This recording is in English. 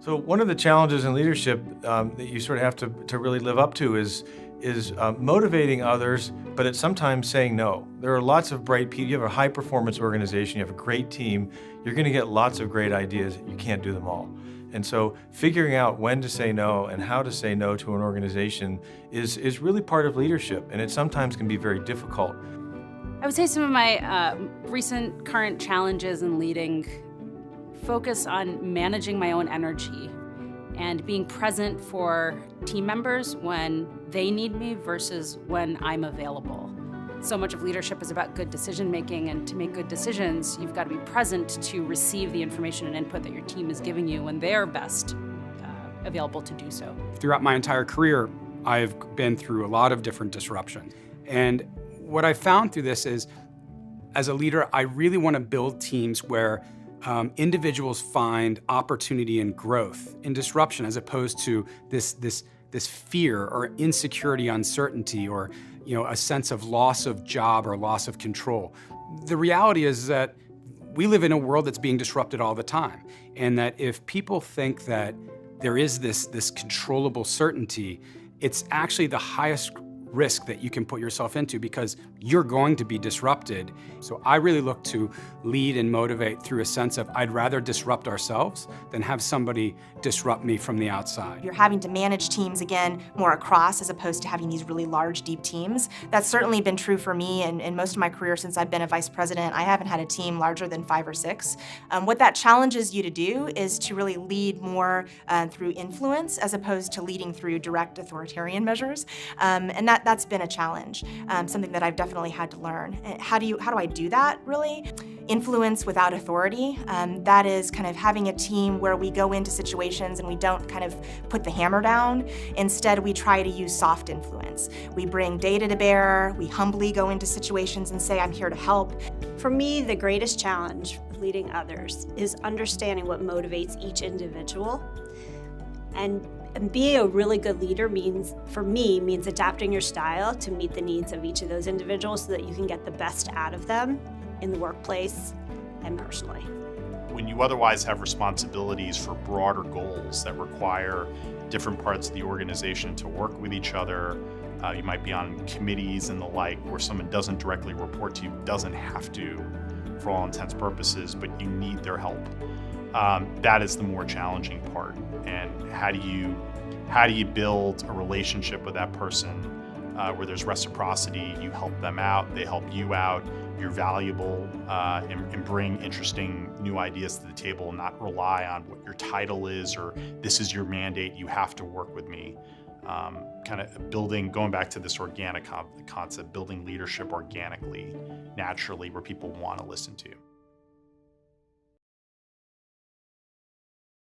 So one of the challenges in leadership that you sort of have to really live up to is motivating others, but it's sometimes saying no. There are lots of bright people. You have a high performance organization. You have a great team. You're going to get lots of great ideas. You can't do them all. And so figuring out when to say no and how to say no to an organization is really part of leadership, and it sometimes can be very difficult. I would say some of my recent current challenges in leading focus on managing my own energy and being present for team members when they need me versus when I'm available. So much of leadership is about good decision making, and to make good decisions, you've got to be present to receive the information and input that your team is giving you when they're best available to do so. Throughout my entire career, I've been through a lot of different disruptions. And what I found through this is, as a leader, I really want to build teams where individuals find opportunity and growth in disruption, as opposed to this fear or insecurity, uncertainty, or a sense of loss of job or loss of control. The reality is that we live in a world that's being disrupted all the time, and that if people think that there is this controllable certainty, it's actually the highest risk that you can put yourself into, because you're going to be disrupted. So I really look to lead and motivate through a sense of, I'd rather disrupt ourselves than have somebody disrupt me from the outside. You're having to manage teams again more across, as opposed to having these really large, deep teams. That's certainly been true for me, and in most of my career since I've been a vice president, I haven't had a team larger than 5 or 6. What that challenges you to do is to really lead more through influence, as opposed to leading through direct authoritarian measures. And that's been a challenge, something that I've definitely had to learn. How do I do that, really? Influence without authority. That is kind of having a team where we go into situations and we don't kind of put the hammer down. Instead, we try to use soft influence. We bring data to bear, we humbly go into situations and say, I'm here to help. For me, the greatest challenge of leading others is understanding what motivates each individual. And being a really good leader means adapting your style to meet the needs of each of those individuals so that you can get the best out of them in the workplace and personally. When you otherwise have responsibilities for broader goals that require different parts of the organization to work with each other, you might be on committees and the like, where someone doesn't directly report to you, doesn't have to for all intents and purposes, but you need their help. That is the more challenging part. And how do you build a relationship with that person where there's reciprocity? You help them out, they help you out, you're valuable, and bring interesting new ideas to the table, and not rely on what your title is or this is your mandate, you have to work with me. Kind of going back to this organic concept, building leadership organically, naturally, where people want to listen to you.